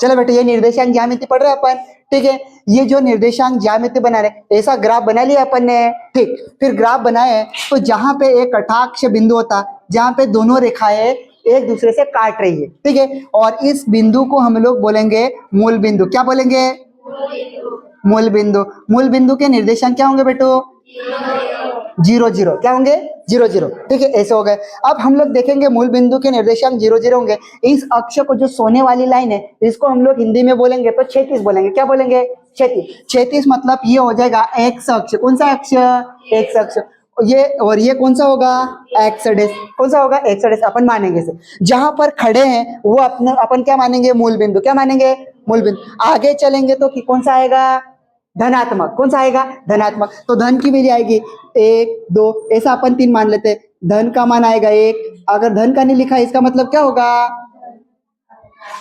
चलो बेटा ये निर्देशांक ज्यामिति पढ़ रहे हैं अपन, ठीक है। ये जो निर्देशांक ज्यामिति बना रहे, ऐसा ग्राफ बना लिया अपन ने, ठीक। फिर ग्राफ बनाए तो जहां पे एक कटाक्ष बिंदु होता, जहां पे दोनों रेखाएं एक दूसरे से काट रही है, ठीक है, और इस बिंदु को हम लोग बोलेंगे मूल बिंदु। क्या बोलेंगे? मूल बिंदु। मूल बिंदु के निर्देशांक क्या होंगे बेटो? 0 0। क्या होंगे? 0 0, ठीक है, ऐसे हो गए। अब हम लोग देखेंगे मूल बिंदु के निर्देशांक 0 0 होंगे। इस अक्ष को जो सोने वाली लाइन है, इसको हम लोग हिंदी में बोलेंगे तो क्षैतिज बोलेंगे। क्या बोलेंगे? क्षैतिज। क्षैतिज मतलब ये हो जाएगा एक्स अक्ष। कौन सा अक्ष? एक्स अक्ष। ये और ये कौन सा होगा? X dash. कौन सा होगा? X dash. अपन मानेंगे इसे। जहां पर खड़े हैं वो अपन क्या मानेंगे? मूल बिंदु। क्या मानेंगे? मूल बिंदु। आगे चलेंगे तो कौन सा आएगा? धनात्मक। कौन सा आएगा? धनात्मक। तो धन की वैल्यू आएगी 1 2, ऐसा अपन 3 मान लेते हैं। धन का मान आएगा 1। अगर धन का नहीं लिखा इसका मतलब क्या होगा?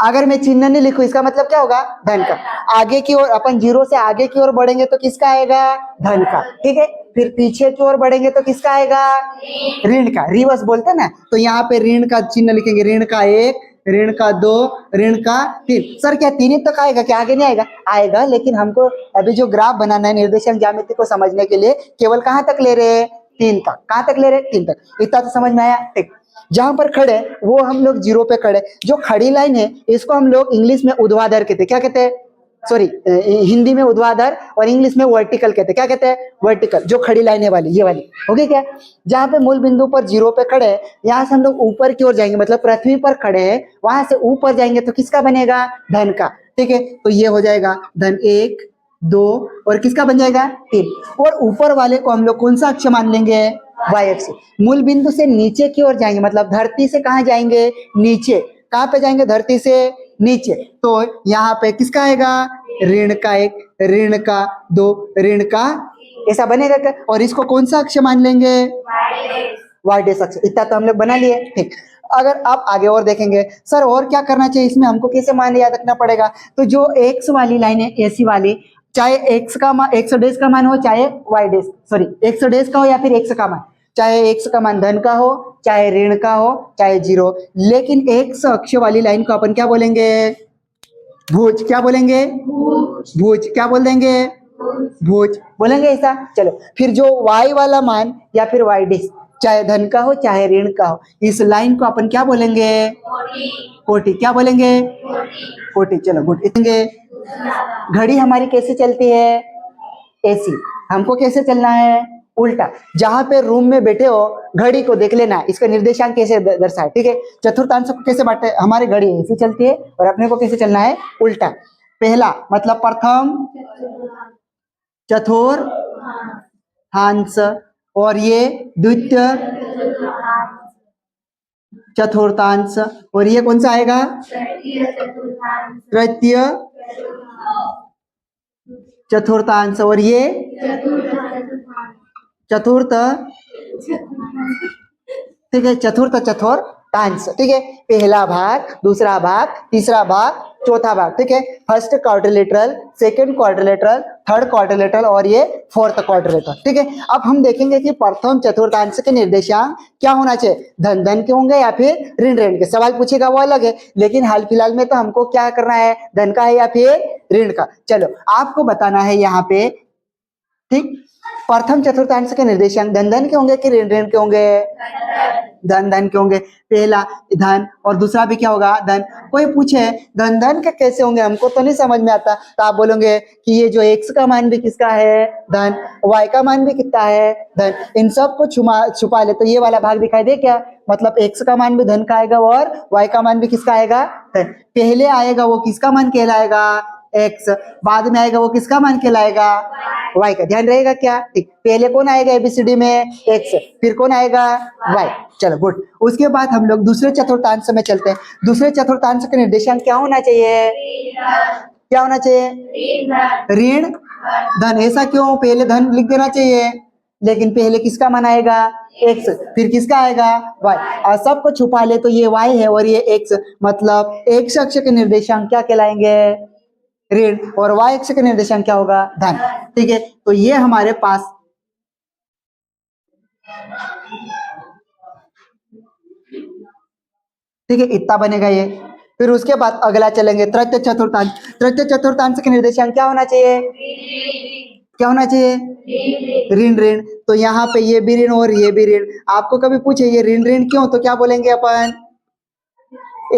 अगर मैं चिन्ह नहीं लिखूं इसका मतलब क्या होगा? धन का। आगे की ओर अपन 0 से आगे की ओर बढ़ेंगे तो किसका आएगा? धन का, ठीक है। फिर पीछे की ओर बढ़ेंगे तो किसका आएगा? ऋण का। रिवर्स बोलते हैं ना, तो यहाँ पे ऋण का चिन्ह लिखेंगे। ऋण का 1, ऋण का 2, ऋण का 3। सर क्या 3 ही तक आएगा? क्या आगे नहीं आएगा? आएगा, लेकिन हमको अभी जो ग्राफ बनाना है निर्देशांक ज्यामिति को समझने के लिए केवल कहां तक ले रहे हैं? 3 तक। कहां तक ले रहे हैं? 3 तक। इतना तो समझ में आया, ठीक। जहां पर खड़े वो हम लोग 0 पे खड़े। जो खड़ी लाइन है इसको हम लोग इंग्लिश में ऊर्ध्वाधर कहते हैं। क्या कहते हैं? सॉरी, हिंदी में ऊर्ध्वाधर और इंग्लिश में वर्टिकल कहते हैं। क्या कहते हैं? वर्टिकल। जो खड़ी लाइन है वाली, ये वाली हो गई क्या? जहां पे मूल बिंदु पर 0 पे खड़े, यहाँ से हम लोग ऊपर की ओर जाएंगे, मतलब पृथ्वी पर खड़े हैं, वहां से ऊपर जाएंगे तो किसका बनेगा? धन का, ठीक है। तो ये हो जाएगा धन 1 2, और किसका बन जाएगा? 3। और ऊपर वाले को हम लोग कौन सा अक्ष मान लेंगे? वाई अक्ष। मूल बिंदु से नीचे की ओर जाएंगे, मतलब धरती से कहां जाएंगे? नीचे। कहां पे जाएंगे? धरती से नीचे। तो यहाँ पे किसका आएगा? ऋण का 1, ऋण का 2, ऋण का, ऐसा बनेगा क्या? और इसको कौन सा अक्ष मान लेंगे? वाई डैश अक्ष। इतना तो हम लोग बना लिए, ठीक। अगर आप आगे और देखेंगे, सर और क्या करना चाहिए इसमें, हमको कैसे मान याद रखना पड़ेगा? तो जो एक्स वाली लाइन है, ऐसी वाली, चाहे एक्स का मान, एक्स डैश का मान हो, चाहे y dash, sorry x dash का हो या फिर एक्स का मान, चाहे एक्स का मान धन का हो, चाहे ऋण का हो, चाहे 0, लेकिन एक्स अक्ष वाली लाइन को अपन क्या बोलेंगे? भुज। क्या बोलेंगे? भुज। क्या बोल देंगे? भुज बोलेंगे, ऐसा। चलो फिर जो वाई वाला मान या फिर वाई डैश, चाहे धन का हो चाहे ऋण का हो, इस लाइन को अपन क्या बोलेंगे? कोटि। क्या बोलेंगे? कोटि। चलो गुड। इतने घड़ी हमारी कैसे चलती है? ऐसी। हमको कैसे चलना है? उल्टा। जहां पे रूम में बैठे हो घड़ी को देख लेना, इसका निर्देशांक कैसे दर्शाए, ठीक है। चतुर्थांश को कैसे बांटे? हमारी घड़ी ऐसी चलती है और अपने को कैसे चलना है? उल्टा। पहला मतलब प्रथम चतुर्थांश, और ये द्वितीय चतुर्थांश, और ये कौन सा आएगा? तृतीय चतुर्थांश, और ये चतुर्थ, ठीक है, चतुर्थ चतुर्थांश, ठीक है। पहला भाग, दूसरा भाग, तीसरा भाग, चौथा भाग, ठीक है। First quadrilateral, second quadrilateral, third quadrilateral और ये फोर्थ क्वाड्रिलेटरल, ठीक है। अब हम देखेंगे कि प्रथम चतुर्थांश के निर्देशांक क्या होना चाहिए? धन धन के होंगे या फिर ऋण ऋण के? सवाल पूछेगा वो अलग है, लेकिन हाल फिलहाल में तो हमको क्या करना है? धन का है या फिर ऋण का? चलो आपको बताना है यहाँ पे, ठीक। प्रथम चतुर्थांश के निर्देशांक धन धन के होंगे कि ऋण ऋण के होंगे? धन धन के होंगे। पहला धन और दूसरा भी क्या होगा? धन। कोई पूछे धन धन के कैसे होंगे, हमको तो नहीं समझ में आता, तो आप बोलोगे कि ये जो x का मान भी किसका है? धन। y का मान भी कितना है? धन। इन सब को छुपा ले तो ये वाला भाग दिखाई दे क्या? मतलब x का मान भी धन का आएगा और y का मान भी किसका आएगा? धन। पहले आएगा वो किसका मान कहलाएगा? x। बाद में आएगा वो किसका मान कहलाएगा? y का। ध्यान रहेगा क्या? ठीक। पहले कौन आएगा एबीसीडी में? x। फिर कौन आएगा? y। चलो गुड। उसके बाद हम लोग दूसरे चतुर्थांश में चलते हैं। दूसरे चतुर्थांश का निर्देशांक क्या होना चाहिए? क्या होना चाहिए? ऋण धन। ऐसा क्यों? पहले धन लिख देना चाहिए, लेकिन पहले किसका मान आएगा? x। फिर किसका आएगा? y। और सबको छुपा ले तो ये y है और ये x, मतलब x अक्ष के निर्देशांक क्या कहलाएंगे? ऋण। और y अक्ष के निर्देशांक क्या होगा? धन, ठीक है। तो ये हमारे पास ठीक है, इतना बनेगा ये। फिर उसके बाद अगला चलेंगे तृतीय चतुर्थांश। तृतीय चतुर्थांश के निर्देशांक क्या होना चाहिए? क्या होना चाहिए? ऋण ऋण। तो यहाँ पे ये भी ऋण और ये भी ऋण। आपको कभी पूछे ये ऋण ऋण क्यों, तो क्या बोलेंगे अपन?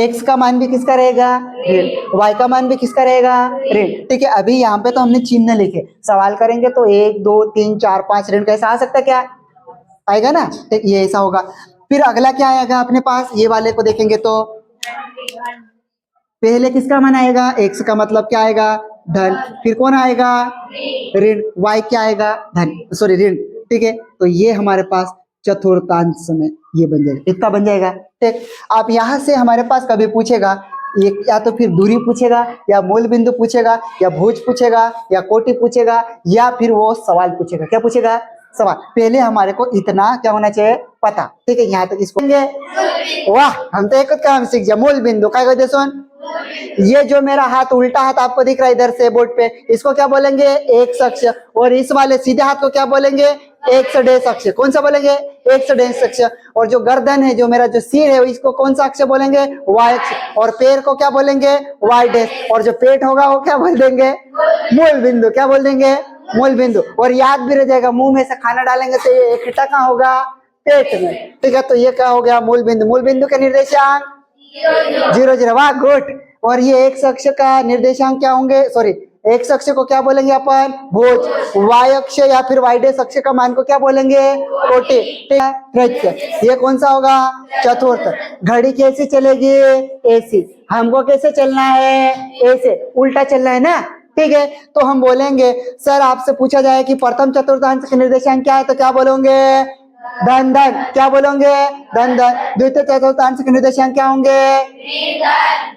x का मान भी किसका रहेगा? ऋण। y का मान भी किसका रहेगा? ऋण। ठीक है, अभी यहाँ पे तो हमने चिन्ह लिखे, सवाल करेंगे तो 1 2 3 4 5 ऋण कैसा आ सकता है? क्या आएगा ना? ठीक, ये ऐसा होगा। फिर अगला क्या आएगा अपने पास? ये वाले को देखेंगे तो पहले किसका मान आएगा? x का मतलब क्या आएगा? धन। फिर कौन आएगा? ऋण। y क्या आएगा? धन, सॉरी ऋण। ठीक है, तो ये हमारे पास चतुर्थांश में ये बन जाएगा, इतना बन जाएगा। ठीक, आप यहां से हमारे पास कभी पूछेगा ये, या तो फिर दूरी पूछेगा, या मूल बिंदु पूछेगा, या भुज पूछेगा, या कोटि पूछेगा, या फिर वो सवाल पूछेगा। क्या पूछेगा? सवाल। पहले हमारे को इतना क्या होना चाहिए? पता। ठीक है, यहाँ तक इसको वाह, हम तो एक काम सीख जाए। मूल बिंदु क्या कहते सुन, ये जो मेरा हाथ उल्टा हाथ आपको दिख रहा है इधर से बोर्ड पे, इसको क्या बोलेंगे? एक्स अक्ष। और इस वाले सीधे हाथ को क्या बोलेंगे? एक्स डेश अक्ष। कौन सा बोलेंगे? एक्स डेश अक्ष। और जो गर्दन है, जो मेरा जो सिर है, इसको कौन सा अक्ष बोलेंगे? वाई अक्ष। और पैर को क्या बोलेंगे? Y dash. और जो पेट होगा वो क्या बोल देंगे? मूल बिंदु। क्या बोल देंगे? मूल बिंदु। और याद भी रह जाएगा, मुंह में से खाना डालेंगे तो ये इकट्ठा कहाँ होगा? पेट में। ठीक है, तो ये क्या हो गया? मूल बिंदु। मूल बिंदु के निर्देशांक 0 0। वाह, गुड। और ये एक्स अक्ष का निर्देशांक क्या होंगे? सॉरी, एक्स अक्ष को क्या बोलेंगे अपन? भुज। वाई अक्ष या फिर वाई डेश अक्ष का मान को क्या बोलेंगे? कोटि। तृतीय। ये कौन सा होगा? चतुर्थ। घड़ी कैसी चलेगी? ऐसी। हमको कैसे चलना है? ऐसे, उल्टा चलना है ना। ठीक है, तो हम बोलेंगे सर आपसे पूछा जाए कि प्रथम चतुर्थांश के निर्देशांक क्या है, तो क्या बोलोगे? धन धन। क्या बोलोगे? धन धन। द्वितीय चतुर्थांश के निर्देशांक क्या होंगे?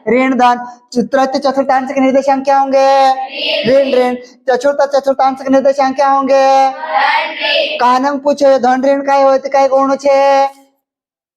ऋण धन। तृतीय चतुर्थांश के निर्देशांक क्या होंगे? ऋण ऋण। चतुर्थ चतुर्थांश के निर्देशांक क्या होंगे? कानंग पूछे धन ऋण काय होते काय कोण छे?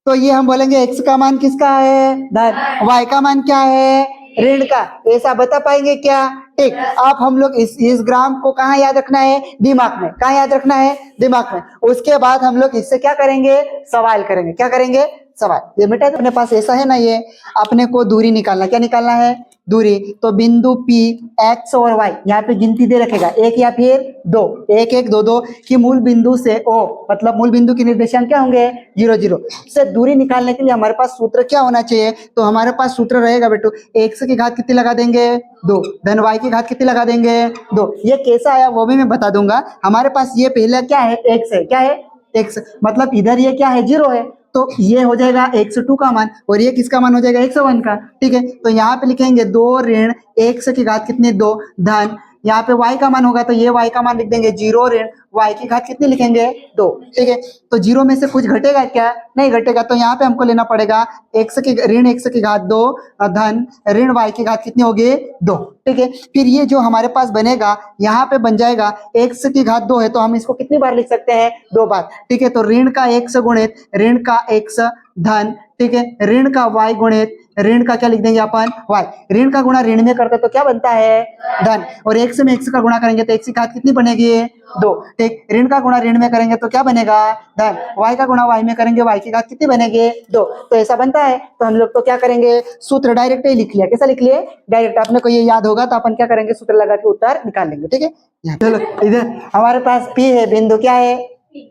तो ये हम बोलेंगे x का मान किसका है? धन। y का मान क्या है? ऋण का। ऐसा बता पाएंगे क्या? ठीक, आप हम लोग इस ग्राम को कहाँ याद रखना है? दिमाग में। कहाँ याद रखना है? दिमाग में। उसके बाद हम लोग इससे क्या करेंगे? सवाल करेंगे। क्या करेंगे? सवाल। ये बेटा अपने पास ऐसा है ना, ये अपने को दूरी निकालना। क्या निकालना है? दूरी। तो बिंदु P x और y यहाँ पे गिनती दे रखेगा, 1 या फिर 2, 1 1 2 2 की मूल बिंदु से O, मतलब मूल बिंदु के निर्देशांक क्या होंगे? 0 0। से दूरी निकालने के लिए हमारे पास सूत्र क्या होना चाहिए? तो हमारे पास सूत्र रहेगा बेटू, x की घात कितनी लगा देंगे? 2। धन y की घात कितनी लगा देंगे? 2। ये कैसा आया वो भी मैं बता दूंगा। हमारे पास ये पहला क्या है? x है। क्या है? x। मतलब इधर ये क्या है? 0 है, तो ये हो जाएगा x2 का मान, और ये किसका मान हो जाएगा? x1 का। ठीक है, तो यहाँ पे लिखेंगे 2 ऋण x की घात कितनी? 2 धन, यहाँ पे y का मान होगा तो ये y का मान लिख देंगे 0 ऋण y की घात कितनी लिखेंगे? 2। ठीक है, तो 0 में से कुछ घटेगा क्या? नहीं घटेगा, तो यहाँ पे हमको लेना पड़ेगा ऋण x की घात 2 धन ऋण y की घात कितनी होगी? 2। ठीक है, फिर ये जो हमारे पास बनेगा यहाँ पे बन जाएगा x की घात 2 है, तो हम इसको कितनी बार लिख सकते हैं? 2 बार। ठीक है, तो ऋण का x गुणित ऋण का x धन, ठीक है, ऋण का y गुणित ऋण का क्या लिख देंगे अपन? y। ऋण का गुणा ऋण में करते तो क्या बनता है? धन। और x में x का गुणा करेंगे तो x की घात कितनी बनेगी? 2। ठीक, ऋण का गुणा ऋण में करेंगे तो क्या बनेगा? धन। y का गुणा y में करेंगे y की घात कितनी बनेगी? 2। तो ऐसा बनता है, तो हम लोग तो क्या करेंगे? सूत्र डायरेक्ट ही लिख लिया। कैसा लिख लिए? डायरेक्ट। आपने को ये याद होगा तो अपन क्या करेंगे? सूत्र लगा के उत्तर निकाल लेंगे। ठीक है, चलो इधर हमारे पास P है, बिंदु क्या है?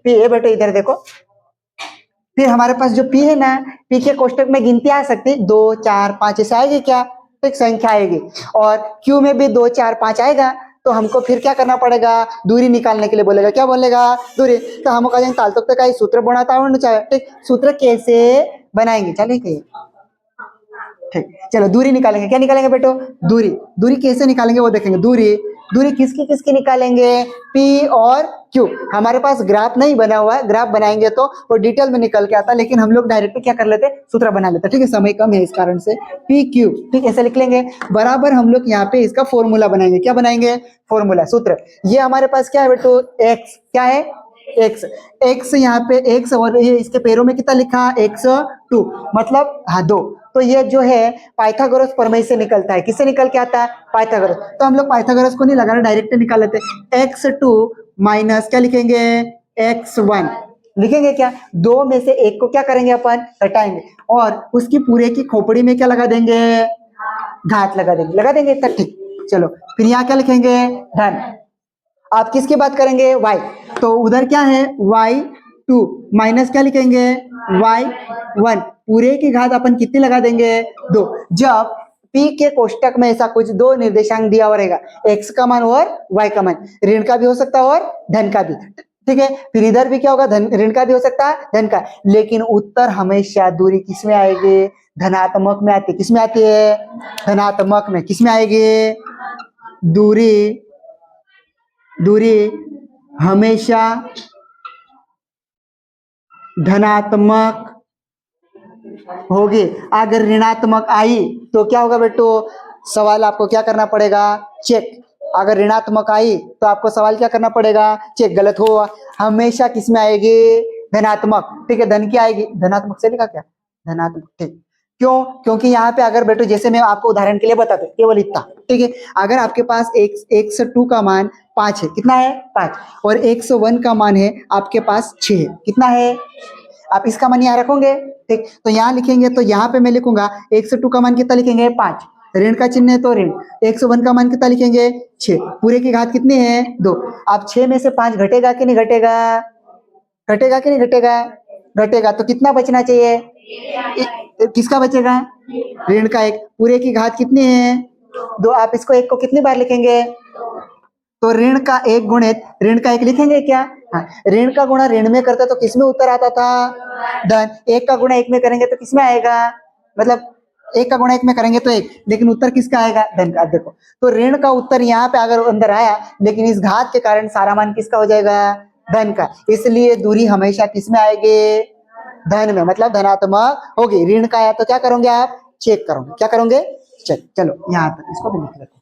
P है बेटे, इधर देखो। फिर हमारे पास जो P है ना, P के कोष्टक में गिनती आ सकती, 2 4 5 ऐसे आएगी क्या? एक संख्या आएगी। और Q में भी 2 4 5 आएगा, तो हमको फिर क्या करना पड़ेगा? दूरी निकालने के लिए बोलेगा। क्या बोलेगा? दूरी। तो हम कहेंगे ताल तक का सूत्र बनाता हूँ। ठीक, सूत्र कैसे बनाएंगे? चलिए कहिए। ठीक, चलो दूरी निकालेंगे। क्या निकालेंगे बेटो? दूरी। दूरी कैसे निकालेंगे वो देखेंगे। दूरी किसकी किसकी निकालेंगे? P और Q। हमारे पास ग्राफ नहीं बना हुआ है, ग्राफ बनाएंगे तो वो डिटेल में निकल के आता, लेकिन हम लोग डायरेक्ट क्या कर लेते? सूत्र बना लेते। ठीक है, समय कम है इस कारण से PQ। ठीक, ऐसे लिख लेंगे। बराबर हम लोग यहाँ पे इसका फॉर्मूला बनाएंगे। क्या बनाएंगे? फॉर्मूला, सूत्र। ये हमारे पास क्या है बेटो? x। क्या है? x यहाँ पे x, और ये इसके पैरों में कितना लिखा? x2, मतलब हाँ 2। तो ये जो है पाइथागोरस प्रमेय से निकलता है। किससे निकल के आता है? पाइथागोरस। तो हम लोग पाइथागोरस को नहीं लगाना, डायरेक्ट निकाल लेते। x2 माइनस क्या लिखेंगे? x1 लिखेंगे। क्या? 2 में से 1 को क्या करेंगे अपन? घटाएंगे, और उसकी पूरे की खोपड़ी में क्या लगा देंगे? घात लगा देंगे इतना, ठीक। चलो फिर यहाँ क्या लिखेंगे, धन। आप किसकी बात करेंगे, y, तो उधर क्या है y2 माइनस क्या लिखेंगे y1, पूरे की घात अपन कितनी लगा देंगे 2। जब p के कोष्टक में ऐसा कुछ दो निर्देशांक दिया हुआ रहेगा, x का मान और y का मान, ऋण का भी हो सकता है और धन का भी, ठीक है। फिर इधर भी क्या होगा, धन, ऋण का भी हो सकता है धन का, लेकिन उत्तर हमेशा दूरी किसमें आएगी, धनात्मक में आती है। किसमें आती है, धनात्मक में। किसमें आएगी, दूरी हमेशा धनात्मक होगी। अगर ऋणात्मक आई तो क्या होगा बेटो, सवाल आपको क्या करना पड़ेगा, चेक। अगर ऋणात्मक आई तो आपको सवाल क्या करना पड़ेगा, चेक। गलत हुआ, हमेशा किसमें आएगी, धनात्मक, ठीक है। धन की आएगी, धनात्मक से लिखा क्या, धनात्मक, ठीक। क्यों, क्योंकि यहाँ पे अगर बेटो, जैसे मैं आपको उदाहरण के लिए बताता हूँ, केवल इतना, ठीक है। अगर आपके पास x2 का मान 5 है, कितना है 5, और x1 का मान है आपके पास 6 है, कितना है, आप इसका मान यहाँ रखोगे, ठीक। तो यहाँ लिखेंगे, तो यहाँ पे मैं लिखूंगा x2 का मान कितना लिखेंगे 5, ऋण का चिन्ह है तो ऋण, 101 का मान कितना लिखेंगे 6, पूरे की घात कितनी है 2। अब 6 में से 5 घटेगा कि नहीं घटेगा, घटेगा कि नहीं घटेगा, घटेगा। तो कितना बचना चाहिए, किसका बचेगा, ऋण का 1, पूरे की घात कितनी है 2। आप इसको 1 को कितनी बार लिखेंगे, तो ऋण का 1 गुणित ऋण का 1 लिखेंगे क्या, हाँ। ऋण का गुणा ऋण में करता तो किसमें उत्तर आता था, धन। 1 का गुणा 1 में करेंगे तो किसमें आएगा, मतलब 1 का गुणा 1 में करेंगे तो 1, लेकिन उत्तर किसका आएगा, धन का। देखो, तो ऋण का उत्तर यहाँ पे अगर अंदर आया, लेकिन इस घात के कारण सारा मान किसका हो जाएगा, धन का। इसलिए दूरी हमेशा किसमें आएगी, धन में, मतलब धनात्मक होगी। ऋण का आया तो क्या करोगे आप, चेक करोगे, क्या करोगे, चेक। चलो यहाँ पर इसको भी लिख लेते हैं।